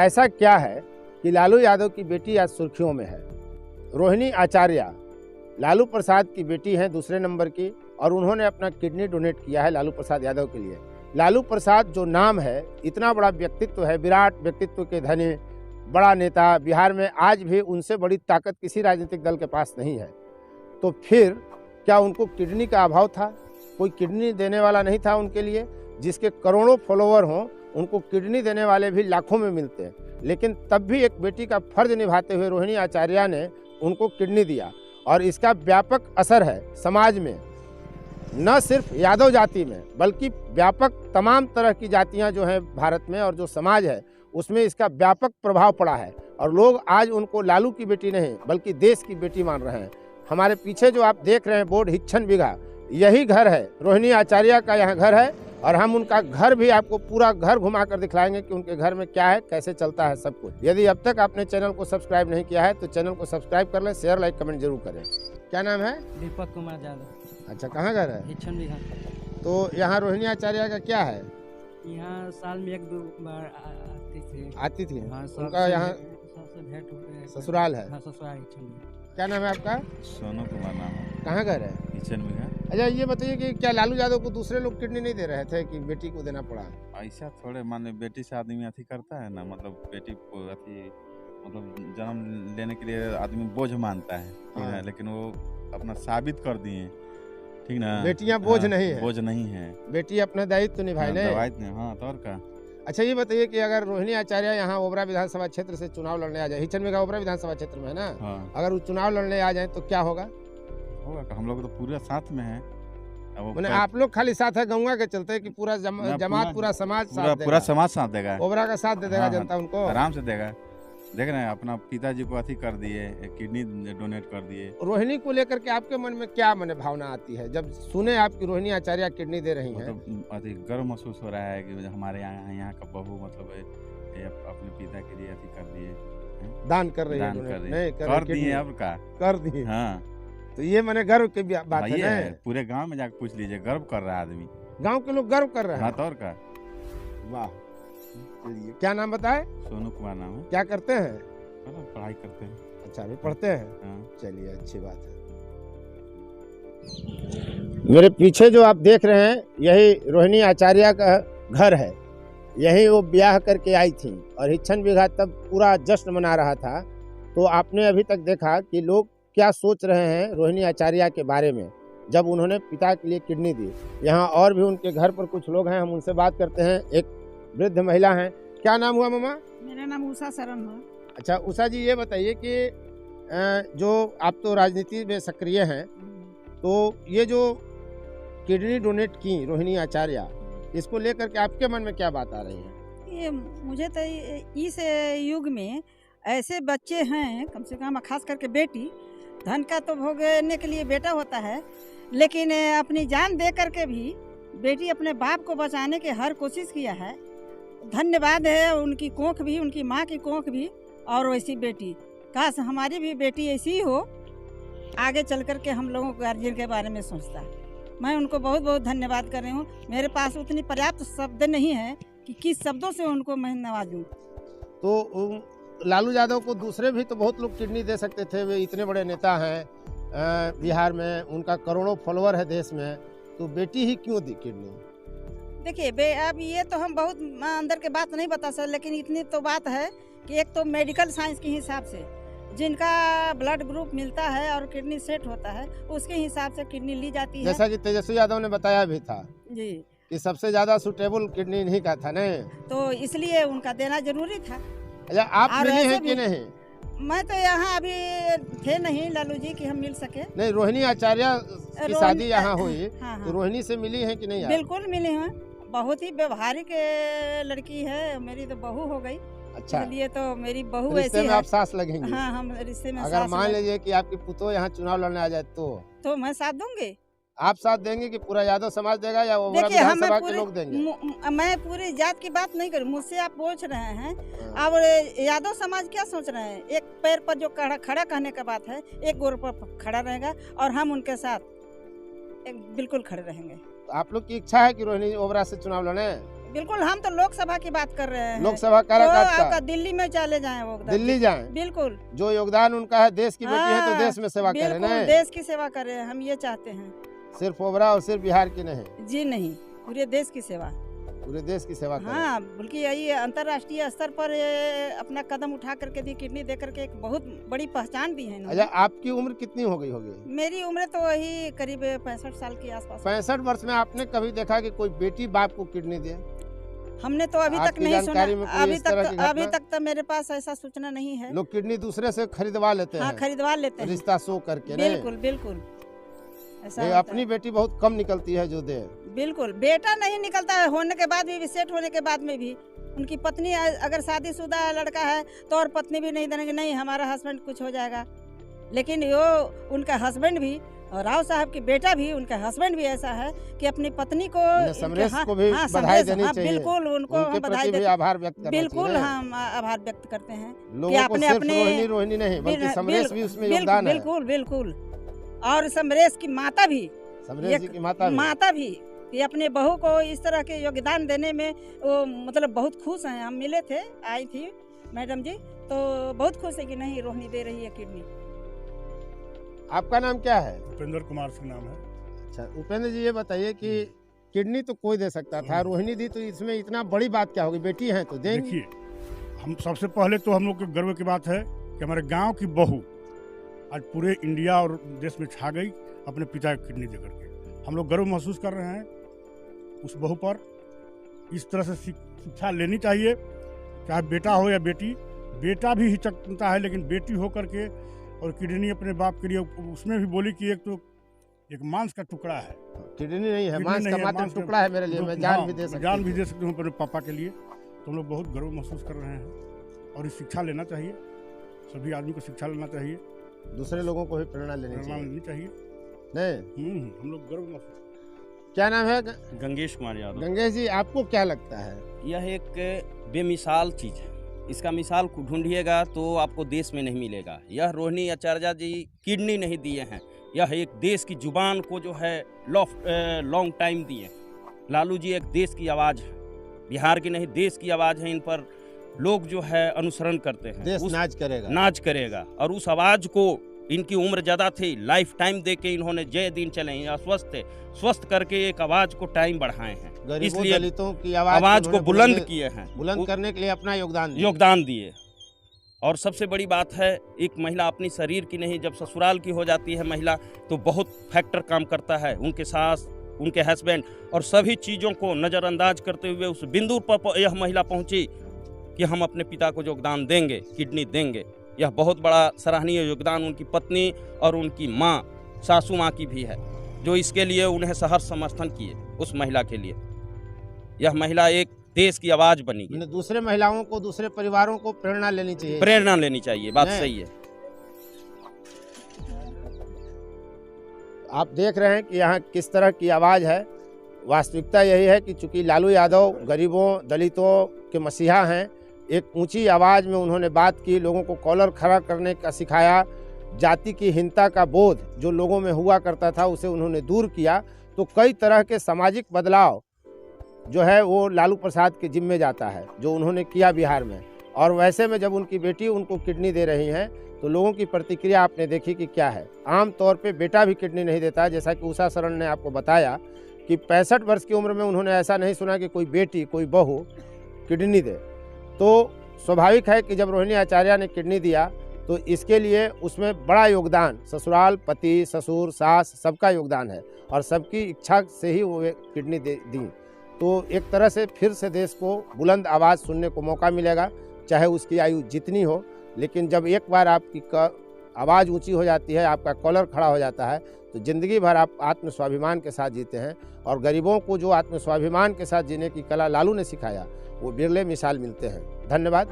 ऐसा क्या है कि लालू यादव की बेटी आज सुर्खियों में है। रोहिणी आचार्य लालू प्रसाद की बेटी हैं, दूसरे नंबर की, और उन्होंने अपना किडनी डोनेट किया है लालू प्रसाद यादव के लिए। लालू प्रसाद जो नाम है, इतना बड़ा व्यक्तित्व है, विराट व्यक्तित्व के धनी बड़ा नेता, बिहार में आज भी उनसे बड़ी ताकत किसी राजनीतिक दल के पास नहीं है। तो फिर क्या उनको किडनी का अभाव था? कोई किडनी देने वाला नहीं था उनके लिए? जिसके करोड़ों फॉलोवर हों, उनको किडनी देने वाले भी लाखों में मिलते हैं, लेकिन तब भी एक बेटी का फर्ज निभाते हुए रोहिणी आचार्य ने उनको किडनी दिया। और इसका व्यापक असर है समाज में, न सिर्फ यादव जाति में, बल्कि व्यापक तमाम तरह की जातियां जो हैं भारत में, और जो समाज है उसमें इसका व्यापक प्रभाव पड़ा है। और लोग आज उनको लालू की बेटी नहीं बल्कि देश की बेटी मान रहे हैं। हमारे पीछे जो आप देख रहे हैं बोर्ड हिच्छन बिघा, यही घर है, रोहिणी आचार्य का यहाँ घर है। और हम उनका घर भी आपको पूरा घर घुमा कर दिखलाएंगे कि उनके घर में क्या है, कैसे चलता है सब कुछ। यदि अब तक आपने चैनल को सब्सक्राइब नहीं किया है तो चैनल को सब्सक्राइब कर लें, शेयर लाइक कमेंट जरूर करें। क्या नाम है? दीपक कुमार यादव। अच्छा, कहाँ घर है? हिच्छन बिघा। तो यहाँ रोहिणी आचार्य का क्या है? यहाँ साल में 1-2 बार आती थी? हाँ, उनका यहाँ सबसे भेंट होते हैं। ससुराल है? हाँ, ससुराल हिच्छन बिघा। क्या नाम है आपका? सोनू कुमार नाम है। कहाँ घर है? किचन में है। अच्छा, ये बताइए कि क्या लालू यादव को दूसरे लोग किडनी नहीं दे रहे थे कि बेटी को देना पड़ा? ऐसा थोड़े माने बेटी से आदमी अथी करता है ना, मतलब बेटी को अथी मतलब जन्म लेने के लिए आदमी बोझ मानता है, ठीक है, लेकिन वो अपना साबित कर दिए, ठीक ना। बेटियां बोझ नहीं है? बोझ नहीं है, बेटी अपना दायित्व निभाए ले। हाँ, तो और का। अच्छा, ये बताइए कि अगर रोहिणी आचार्य यहाँ ओबरा विधानसभा क्षेत्र से चुनाव लड़ने आ जाए, हिच्छन बिघा ओबरा विधानसभा क्षेत्र में है ना, हाँ, अगर वो चुनाव लड़ने आ जाए तो क्या होगा? होगा, हम लोग तो पूरा साथ में है। मैंने आप लोग खाली साथ है गंगा के चलते कि पूरा जमात पूरा समाज साथ देगा? पूरा समाज साथ देगा, ओबरा का साथ दे देगा जनता उनको आराम से देगा। देख रहे हैं, अपना पिताजी को अथी कर दिए, किडनी डोनेट कर दिए। रोहिणी को लेकर के आपके मन में क्या मन भावना आती है जब सुने आपकी रोहिणी आचार्य किडनी दे रही हैं? मतलब अति गर्व महसूस हो रहा है कि हमारे यहाँ का बहू मतलब ये अपने पिता के लिए अति कर दिए, दान कर रही है। नहीं कर दिए, अब का कर दिए। हाँ, तो ये मैंने गर्व की बात है ना। पूरे गांव में जाकर पूछ लीजिए, गर्व कर रहा है आदमी, गांव के लोग गर्व कर रहे हैं। हाँ, तो और का। वाह, क्या नाम बताए? सोनू कुमार नाम है। क्या करते हैं? पढ़ाई करते हैं। अच्छा, अभी पढ़ते हैं? हाँ। चलिए, अच्छी बात है। मेरे पीछे जो आप देख रहे हैं, यही रोहिणी आचार्य का घर है। यही वो ब्याह करके आई थी और हिच्छन बिघा तब पूरा जश्न मना रहा था। तो आपने अभी तक देखा कि लोग क्या सोच रहे हैं रोहिणी आचार्य के बारे में जब उन्होंने पिता के लिए किडनी दी। यहाँ और भी उनके घर पर कुछ लोग हैं, हम उनसे बात करते हैं। एक वृद्ध महिला हैं। क्या नाम हुआ मामा? मेरा नाम उषा शरण है। अच्छा उषा जी, ये बताइए कि जो आप तो राजनीति में सक्रिय हैं, तो ये जो किडनी डोनेट की रोहिणी आचार्य, इसको लेकर के आपके मन में क्या बात आ रही है? ये मुझे तो इस युग में ऐसे बच्चे हैं, कम से कम खास करके बेटी, धन का तो भोगने के लिए बेटा होता है, लेकिन अपनी जान दे करके भी बेटी अपने बाप को बचाने की हर कोशिश किया है। धन्यवाद है उनकी कोख भी, उनकी माँ की कोख भी, और वैसी बेटी। काश हमारी भी बेटी ऐसी ही हो, आगे चल कर के हम लोगों को गार्जियन के बारे में सोचता। मैं उनको बहुत बहुत धन्यवाद कर रही हूँ। मेरे पास उतनी पर्याप्त शब्द नहीं है कि किस शब्दों से उनको मैं नवाजूँ। तो लालू यादव को दूसरे भी तो बहुत लोग किडनी दे सकते थे, वे इतने बड़े नेता हैं बिहार में, उनका करोड़ों फॉलोअर है देश में, तो बेटी ही क्यों दी किडनी? देखिए अब ये तो हम बहुत अंदर के बात नहीं बता सकते, लेकिन इतनी तो बात है कि एक तो मेडिकल साइंस के हिसाब से जिनका ब्लड ग्रुप मिलता है और किडनी सेट होता है, उसके हिसाब से किडनी ली जाती है। जैसा कि तेजस्वी यादव ने बताया भी था जी कि सबसे ज्यादा सुटेबल किडनी इन्हीं का था, नहीं? तो इसलिए उनका देना जरूरी था। अच्छा, आप मिली हैं कि नहीं? मैं तो यहाँ अभी थे नहीं लालू जी कि हम मिल सके। नहीं, रोहिणी आचार्य की शादी यहाँ हुई। हाँ, तो रोहिणी से मिली है कि नहीं? बिल्कुल मिली हैं, बहुत ही व्यवहारिक लड़की है, मेरी तो बहू हो गई। अच्छा, इसलिए तो मेरी बहू रिश्ते ऐसी में है। आप सास लगेंगे? हाँ, हम रिश्ते में अगर मान लीजिए कि आपकी पुतो यहाँ चुनाव लड़ने आ जाए तो मैं साथ दूंगी। आप साथ देंगे कि पूरा यादव समाज देगा या ओबरा देखिए, विधानसभा के लोग देंगे? मैं पूरी जात की बात नहीं करूँ, मुझसे आप पूछ रहे हैं। अब यादव समाज क्या सोच रहे हैं? एक पैर पर जो खड़ा कहने का बात है, एक गोर पर खड़ा रहेगा और हम उनके साथ बिल्कुल खड़े रहेंगे। तो आप लोग की इच्छा है कि रोहिणी ओबरा से चुनाव लड़े? बिल्कुल, हम तो लोकसभा की बात कर रहे हैं। लोकसभा तो कार्यकर्ता आपका दिल्ली में चले जाएं वो उधर। दिल्ली जाएं, बिल्कुल, जो योगदान उनका है, देश की बेटी है तो हाँ, देश में सेवा करें बिल्कुल ना, देश की सेवा करें, हम ये चाहते हैं। सिर्फ ओबरा और सिर्फ बिहार की नहीं, जी नहीं, पूरे देश की सेवा। पूरे देश की सेवा करें। हाँ, बल्कि यही अंतर्राष्ट्रीय स्तर पर ये अपना कदम उठा करके दी, किडनी दे करके एक बहुत बड़ी पहचान दी है अच्छा, इन्होंने। आपकी उम्र कितनी हो गई होगी? मेरी उम्र तो वही करीब 65 साल के आसपास। 65 वर्ष में आपने कभी देखा कि कोई बेटी बाप को किडनी दे? हमने तो अभी तक आपकी नहीं सुना। जानकारी में कोई इस तरह की अभी घटना? तक तो मेरे पास ऐसा सूचना नहीं है। लोग किडनी दूसरे से खरीदवा लेते हाँ, हैं, खरीदवा लेते हैं। रिश्ता शो करके नहीं? बिल्कुल बिल्कुल ऐसा ये होता अपनी है। बेटी बहुत कम निकलती है जो दे। बिल्कुल, बेटा नहीं निकलता है, होने के बाद भी, सेट होने के बाद में भी उनकी पत्नी अगर शादीशुदा लड़का है तो और पत्नी भी नहीं देंगे, नहीं हमारा हस्बैंड कुछ हो जाएगा। लेकिन वो उनका हस्बैंड भी, और राव साहब की बेटा भी, उनका हस्बैंड भी ऐसा है कि अपनी पत्नी को, समरेश हाँ, को भी हाँ, बधाई समरेश, देनी हाँ, चाहिए। बिल्कुल उनको उनके हम प्रति बधाई भी देते, आभार व्यक्त करना बिल्कुल चाहिए। हम आभार व्यक्त करते हैं। लोगों को अपने- सिर्फ अपने- रोहिणी नहीं बल्कि समरेश भी उसमें योगदान है। बिल्कुल बिल्कुल, और समरेश की माता भी, समरेश जी की माता भी कि अपने बहू को इस तरह के योगदान देने में वो मतलब बहुत खुश हैं। हम मिले थे, आई थी मैडम जी, तो बहुत खुश है कि नहीं रोहिणी दे रही है किडनी। आपका नाम क्या है? उपेंद्र कुमार सिंह नाम है। अच्छा उपेंद्र जी, ये बताइए कि किडनी तो कोई दे सकता था, रोहिणी दी, तो इसमें इतना बड़ी बात क्या होगी? बेटी है तो देंगे। देखिए, हम सबसे पहले तो हम लोग के गर्व की बात है कि हमारे गांव की बहू आज पूरे इंडिया और देश में छा गई अपने पिता की किडनी देकर के। हम लोग गर्व महसूस कर रहे हैं उस बहू पर। इस तरह से शिक्षा लेनी चाहिए, चाहे बेटा हो या बेटी। बेटा भी हिचकता है, लेकिन बेटी हो करके और किडनी अपने बाप के लिए, उसमें भी बोली कि एक मांस का टुकड़ा है, किडनी नहीं है, किडनी मांस नहीं का है, मात्र मांस का- टुकड़ा है मेरे लिए, मैं जान हाँ, भी दे सकता जान भी दे सकते हूँ अपने पापा के लिए। तो हम लोग बहुत गर्व महसूस कर रहे हैं और इस शिक्षा लेना चाहिए, सभी आदमी को शिक्षा लेना चाहिए, दूसरे लोगों को भी प्रेरणा लेनी प्रेरणा चाहिए। लेनी चाहिए। नहीं, हम लोग गर्व महसूस। क्या नाम है? गंगेश कुमार यादव। गंगेश जी, आपको क्या लगता है? यह एक बेमिसाल चीज़ है, इसका मिसाल ढूंढिएगा तो आपको देश में नहीं मिलेगा। यह रोहिणी आचार्य जी किडनी नहीं दिए हैं, यह एक देश की जुबान को जो है लॉन्ग टाइम दिए। लालू जी एक देश की आवाज़ है, बिहार की नहीं देश की आवाज़ है। इन पर लोग जो है अनुसरण करते हैं, देश नाच करेगा। नाच करेगा। और उस आवाज़ को, इनकी उम्र ज़्यादा थी, लाइफ टाइम दे के इन्होंने जय दिन चले हैं, अस्वस्थ थे, स्वस्थ करके एक आवाज़ को टाइम बढ़ाए हैं, गरीबों इसलिए दलितों की आवाज़ को बुलंद किए, किए हैं, बुलंद करने के लिए अपना योगदान दिए। और सबसे बड़ी बात है, एक महिला अपनी शरीर की नहीं, जब ससुराल की हो जाती है महिला तो बहुत फैक्टर काम करता है। उनके सास, उनके हस्बैंड और सभी चीज़ों को नज़रअंदाज करते हुए उस बिंदु पर यह महिला पहुंची कि हम अपने पिता को योगदान देंगे, किडनी देंगे। यह बहुत बड़ा सराहनीय योगदान उनकी पत्नी और उनकी माँ, सासू माँ की भी है, जो इसके लिए उन्हें सहर्ष समर्थन किए उस महिला के लिए। यह महिला एक देश की आवाज़ बनी गई। दूसरे महिलाओं को, दूसरे परिवारों को प्रेरणा लेनी चाहिए, प्रेरणा लेनी चाहिए, बात सही है। आप देख रहे हैं कि यहाँ किस तरह की आवाज़ है। वास्तविकता यही है कि चूंकि लालू यादव गरीबों दलितों के मसीहा हैं, एक ऊंची आवाज़ में उन्होंने बात की, लोगों को कॉलर खड़ा करने का सिखाया, जाति की हीनता का बोध जो लोगों में हुआ करता था उसे उन्होंने दूर किया। तो कई तरह के सामाजिक बदलाव जो है वो लालू प्रसाद के जिम्मे जाता है, जो उन्होंने किया बिहार में। और वैसे में जब उनकी बेटी उनको किडनी दे रही हैं तो लोगों की प्रतिक्रिया आपने देखी कि क्या है। आम तौर पे बेटा भी किडनी नहीं देता, जैसा कि उषा शरण ने आपको बताया कि 65 वर्ष की उम्र में उन्होंने ऐसा नहीं सुना कि कोई बेटी, कोई बहू किडनी दे। तो स्वाभाविक है कि जब रोहिणी आचार्य ने किडनी दिया तो इसके लिए उसमें बड़ा योगदान ससुराल, पति, ससुर, सास, सबका योगदान है और सबकी इच्छा से ही वो किडनी दी। तो एक तरह से फिर से देश को बुलंद आवाज़ सुनने को मौका मिलेगा, चाहे उसकी आयु जितनी हो। लेकिन जब एक बार आपकी आवाज़ ऊंची हो जाती है, आपका कॉलर खड़ा हो जाता है, तो ज़िंदगी भर आप आत्मस्वाभिमान के साथ जीते हैं। और गरीबों को जो आत्मस्वाभिमान के साथ जीने की कला लालू ने सिखाया, वो बिरले मिसाल मिलते हैं। धन्यवाद।